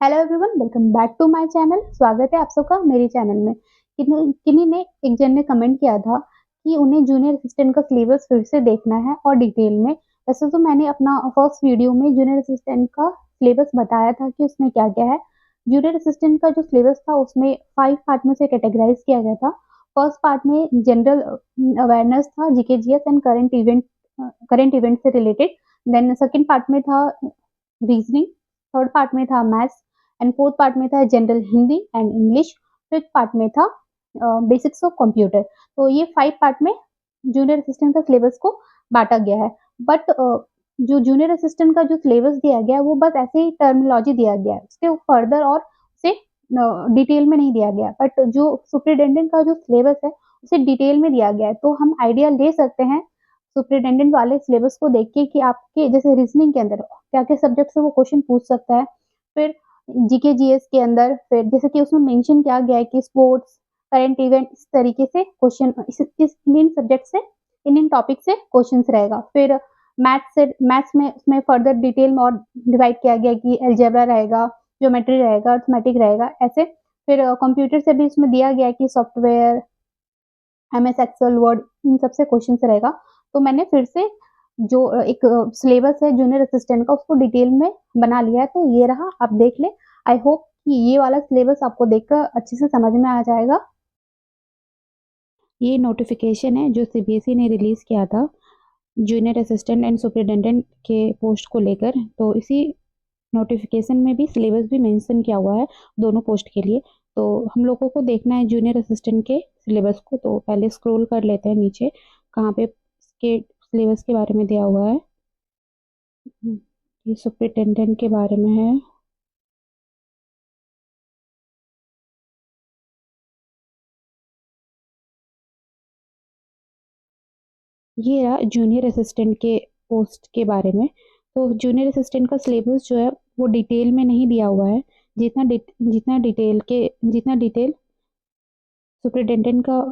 Hello everyone, welcome back to my channel. स्वागत है आप सबका मेरे चैनल में। किन्हीं ने एक जन ने कमेंट किया था कि उन्हें जूनियर असिस्टेंट का सिलेबस फिर से देखना है और डिटेल में। वैसे तो मैंने अपना फर्स्ट वीडियो में जूनियर असिस्टेंट का सिलेबस बताया था कि उसमें क्या क्या है। जूनियर असिस्टेंट का जो सिलेबस था उसमें 5 पार्ट में से कैटेगराइज किया गया था। फर्स्ट पार्ट में जनरल अवेयरनेस था, GK GS and current event से रिलेटेड। देन सेकंड पार्ट में था रीजनिंग। थर्ड पार्ट में था मैथ्स एंड फोर्थ पार्ट में था general Hindi and English. Fifth part में था बेसिक्स ऑफ कंप्यूटर। तो ये 5 पार्ट में जूनियर असिस्टेंट का सिलेबस को बांटा गया है। बट जो जूनियर असिस्टेंट का जो सिलेबस दिया गया है वो बस ऐसे ही टर्मिनोलॉजी दिया गया है, उसके फर्दर और उसे डिटेल में नहीं दिया गया। बट जो सुपरिटेंडेंट का जो सिलेबस है उसे डिटेल में दिया गया है, तो हम आइडिया ले सकते हैं सुपरिटेंडेंट वाले सिलेबस को देख के कि आपके जैसे रीजनिंग के अंदर क्या क्या सब्जेक्ट से वो क्वेश्चन पूछ सकता है। फिर जीके जीएस के अंदर फिर जैसे कि उसमें मेंशन किया गया है कि स्पोर्ट्स, करंट इवेंट, इस तरीके से क्वेश्चन इस इंडियन सब्जेक्ट से, इंडियन टॉपिक से क्वेश्चंस रहेगा। फिर मैथ्स में उसमें फर्दर डिटेल में और डिवाइड किया गया कि अलजेब्रा रहेगा, ज्योमेट्री रहेगा, अर्थमेटिक रहेगा, ऐसे। फिर कंप्यूटर से भी उसमें दिया गया है कि सॉफ्टवेयर, एमएस एक्सेल, वर्ड, इन सबसे क्वेश्चंस रहेगा। तो मैंने फिर से जो एक सिलेबस है जूनियर असिस्टेंट का उसको डिटेल में बना लिया है, तो ये रहा, आप देख ले। आई होप कि ये वाला सिलेबस आपको देखकर अच्छे से समझ में आ जाएगा। ये नोटिफिकेशन है जो सीबीएसई ने रिलीज किया था जूनियर असिस्टेंट एंड सुपरिटेंडेंट के पोस्ट को लेकर। तो इसी नोटिफिकेशन में भी सिलेबस भी मेंशन किया हुआ है दोनों पोस्ट के लिए। तो हम लोगों को देखना है जूनियर असिस्टेंट के सिलेबस को, तो पहले स्क्रॉल कर लेते हैं नीचे कहाँ पे इसके सिलेबस के बारे में दिया हुआ है। ये सुपरिटेंडेंट के बारे में है। ये रहा जूनियर असिस्टेंट के पोस्ट के बारे में। तो जूनियर असिस्टेंट का सिलेबस जो है वो डिटेल में नहीं दिया हुआ है। जितना डिटेल सुपरिटेंडेंट का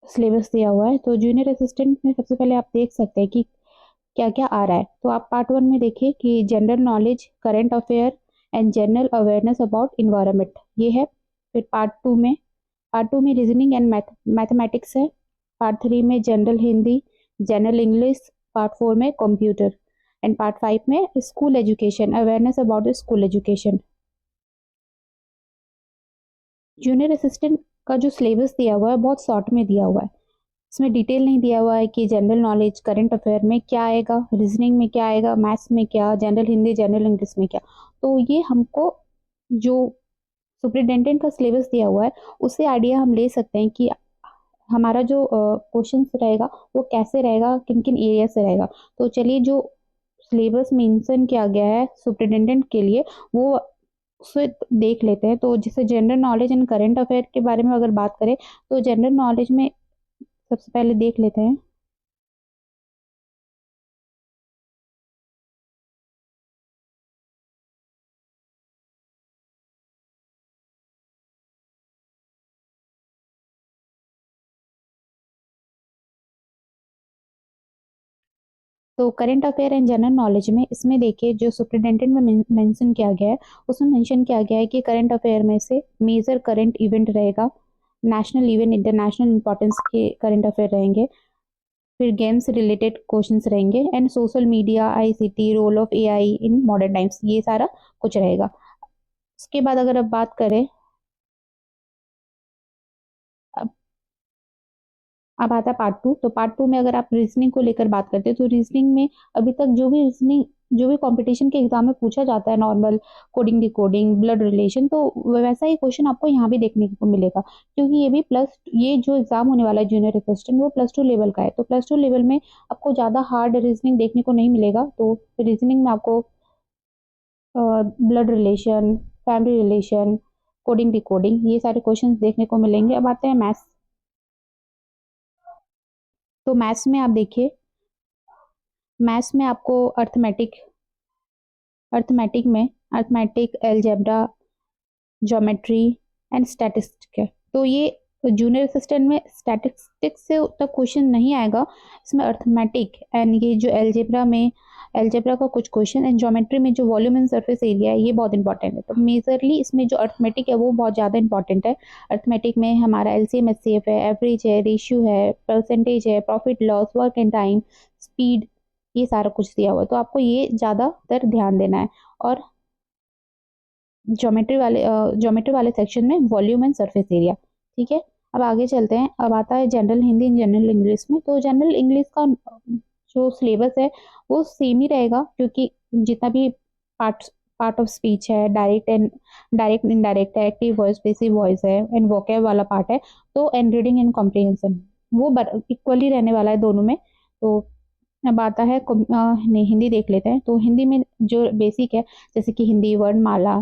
सिलेबस दिया हुआ है। तो जूनियर असिस्टेंट में सबसे पहले आप देख सकते हैं कि क्या क्या आ रहा है। तो आप पार्ट 1 में देखिए कि general knowledge, current affair and general awareness about environment, ये है। फिर पार्ट 2 में रीजनिंग एंड मैथमेटिक्स है। पार्ट 3 में general Hindi, general English. Part 4 में कंप्यूटर। एंड पार्ट 5 में school education, awareness about school education. Junior assistant का जो सिलेबस दिया हुआ है बहुत शॉर्ट में दिया हुआ है। इसमें डिटेल नहीं दिया हुआ है कि जनरल नॉलेज, करंट अफेयर में क्या आएगा, रीजनिंग में क्या आएगा, मैथ्स में क्या, जनरल हिंदी, जनरल इंग्लिश में क्या। तो ये हमको जो सुपरिटेंडेंट का सिलेबस दिया हुआ है उससे आइडिया हम ले सकते हैं कि हमारा जो क्वेश्चन रहेगा वो कैसे रहेगा, किन किन एरिया से रहेगा। तो चलिए, जो सिलेबस मेंशन किया गया है सुपरिटेंडेंट के लिए वो उसे देख लेते हैं। तो जैसे general knowledge and current affair के बारे में अगर बात करें तो जनरल नॉलेज में सबसे पहले देख लेते हैं। तो current affair and general knowledge में इसमें देखिए जो सुपरिटेंडेंट में मेंशन किया गया है उसमें मेंशन किया गया है कि करंट अफेयर में से मेजर करंट इवेंट रहेगा, नेशनल इवेंट, इंटरनेशनल इंपॉर्टेंस के करंट अफेयर रहेंगे। फिर गेम्स रिलेटेड क्वेश्चंस रहेंगे and social media, ICT, role of AI in modern times, ये सारा कुछ रहेगा। उसके बाद अगर अब बात करें, अब आता है पार्ट 2। तो पार्ट 2 में अगर आप रीजनिंग को लेकर बात करते हैं तो रीजनिंग में अभी तक जो भी कंपटीशन के एग्जाम में पूछा जाता है, normal coding, decoding, blood relation, तो वैसा ही क्वेश्चन आपको यहाँ भी देखने को मिलेगा। क्योंकि ये जो एग्जाम होने वाला है जूनियर असिस्टेंट वो +2 लेवल का है। तो +2 लेवल में आपको ज़्यादा हार्ड रीजनिंग देखने को नहीं मिलेगा। तो रीजनिंग में आपको blood relation, family relation, coding, decoding, ये सारे क्वेश्चंस देखने को मिलेंगे। अब आते हैं मैथ्स। तो मैथ्स में आपको arithmetic, algebra, geometry and statistic है। तो ये जूनियर असिस्टेंट में स्टैटिस्टिक्स से उतना क्वेश्चन नहीं आएगा। इसमें अर्थमेटिक एंड ये जो अलजेब्रा में अलजेब्रा का कुछ क्वेश्चन एंड ज्योमेट्री में जो वॉल्यूम एंड सरफेस एरिया है ये बहुत इंपॉर्टेंट है। तो मेजरली इसमें जो अर्थमेटिक है वो बहुत ज़्यादा इंपॉर्टेंट है। अर्थमेटिक में हमारा एलसीएम एचसीएफ है, एवरेज है, रेशियो है, परसेंटेज है, profit loss, work and time, speed, ये सारा कुछ दिया हुआ है। तो आपको ये ज़्यादातर ध्यान देना है। और ज्योमेट्री वाले सेक्शन में वॉल्यूम एंड सरफेस एरिया। ठीक है, अब आगे चलते हैं। अब आता है general Hindi and general English में। तो जनरल इंग्लिश का जो सिलेबस है वो सेम ही रहेगा, क्योंकि जितना भी पार्ट पार्ट ऑफ स्पीच है, डायरेक्ट इनडायरेक्ट है, एक्टिव वॉइस, पैसिव वॉइस है एंड वोकैब वाला पार्ट है, तो एंड रीडिंग एंड कॉम्प्रिहेंशन वो इक्वली रहने वाला है दोनों में। तो अब आता है नहीं, हिंदी देख लेते हैं। तो हिंदी में जो बेसिक है, जैसे कि हिंदी वर्णमाला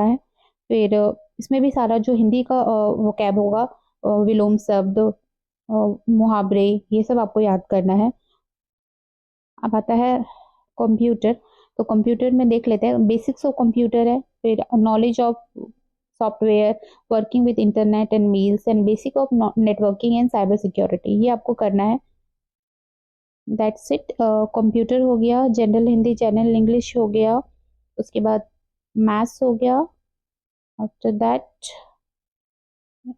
है। फिर इसमें भी सारा जो हिंदी का वोकैब होगा, विलोम शब्द, मुहावरे, ये सब आपको याद करना है। अब आता है कंप्यूटर। तो कंप्यूटर में देख लेते हैं, बेसिक्स ऑफ कंप्यूटर है, फिर knowledge of software, working with internet and mails and basic of networking and cyber security, ये आपको करना है। That's it. कंप्यूटर हो गया, जनरल हिंदी जनरल इंग्लिश हो गया, उसके बाद मैथ्स हो गया, आफ्टर दैट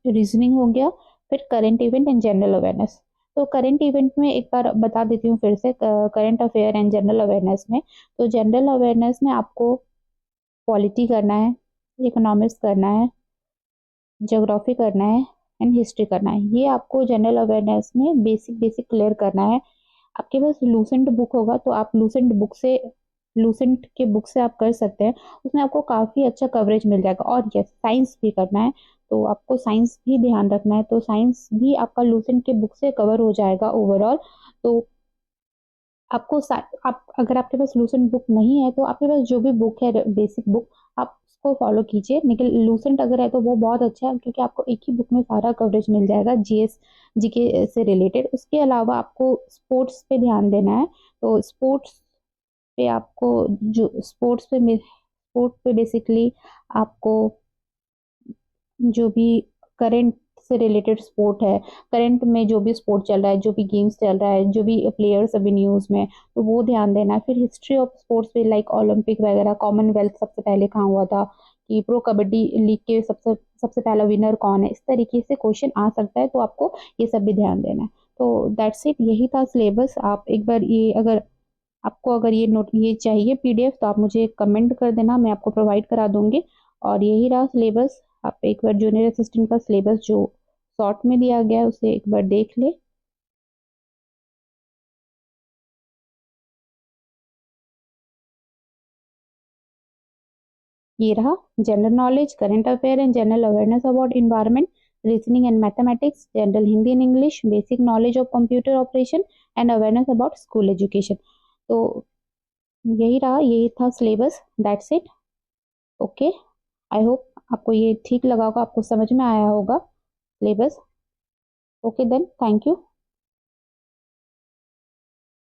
रीजनिंग हो गया, फिर current event and general awareness. तो करंट इवेंट में एक बार बता देती हूँ फिर से, current affair and general awareness में। तो जनरल अवेयरनेस में आपको पॉलिटी करना है, इकोनॉमिक्स करना है, ज्योग्राफी करना है एंड हिस्ट्री करना है। ये आपको जनरल अवेयरनेस में बेसिक बेसिक क्लियर करना है। आपके पास लूसेंट बुक होगा तो आप लूसेंट के बुक से आप कर सकते हैं, उसमें आपको काफ़ी अच्छा कवरेज मिल जाएगा। और यस, साइंस भी करना है तो आपको साइंस भी ध्यान रखना है, तो साइंस भी आपका लूसेंट के बुक से कवर हो जाएगा ओवरऑल। तो आप अगर आपके पास लूसेंट बुक नहीं है तो आपके पास जो भी बुक है बेसिक बुक, आप उसको फॉलो कीजिए। लेकिन लूसेंट अगर है तो वो बहुत अच्छा है, क्योंकि आपको एक ही बुक में सारा कवरेज मिल जाएगा जीएस जीके से रिलेटेड। उसके अलावा आपको स्पोर्ट्स पे ध्यान देना है। तो स्पोर्ट्स पे आपको जो स्पोर्ट पे बेसिकली आपको जो भी करंट से रिलेटेड स्पोर्ट है, करंट में जो भी स्पोर्ट चल रहा है, जो भी गेम्स चल रहा है, जो भी प्लेयर्स अभी न्यूज़ में, तो वो ध्यान देना है। फिर हिस्ट्री ऑफ स्पोर्ट्स पे लाइक ओलंपिक वगैरह, कॉमनवेल्थ सबसे पहले कहाँ हुआ था, कि प्रो कबड्डी लीग के सबसे सबसे पहला विनर कौन है, इस तरीके से क्वेश्चन आ सकता है, तो आपको ये सब भी ध्यान देना है। तो दैट्स इट, यही था सिलेबस। आप एक बार ये अगर ये नोट ये चाहिए पीडीएफ तो आप मुझे कमेंट कर देना, मैं आपको प्रोवाइड करा दूंगी। और यही रहा सिलेबस। आप एक बार जूनियर असिस्टेंट का सिलेबस जो शॉर्ट में दिया गया है उसे एक बार देख ले। ये रहा general knowledge, current affair and general awareness about environment, reasoning and mathematics, general Hindi and English, basic knowledge of computer operation and awareness about school education. तो यही था syllabus. That's it. Okay, I hope आपको ये ठीक लगा होगा, आपको समझ में आया होगा syllabus. Okay then, thank you.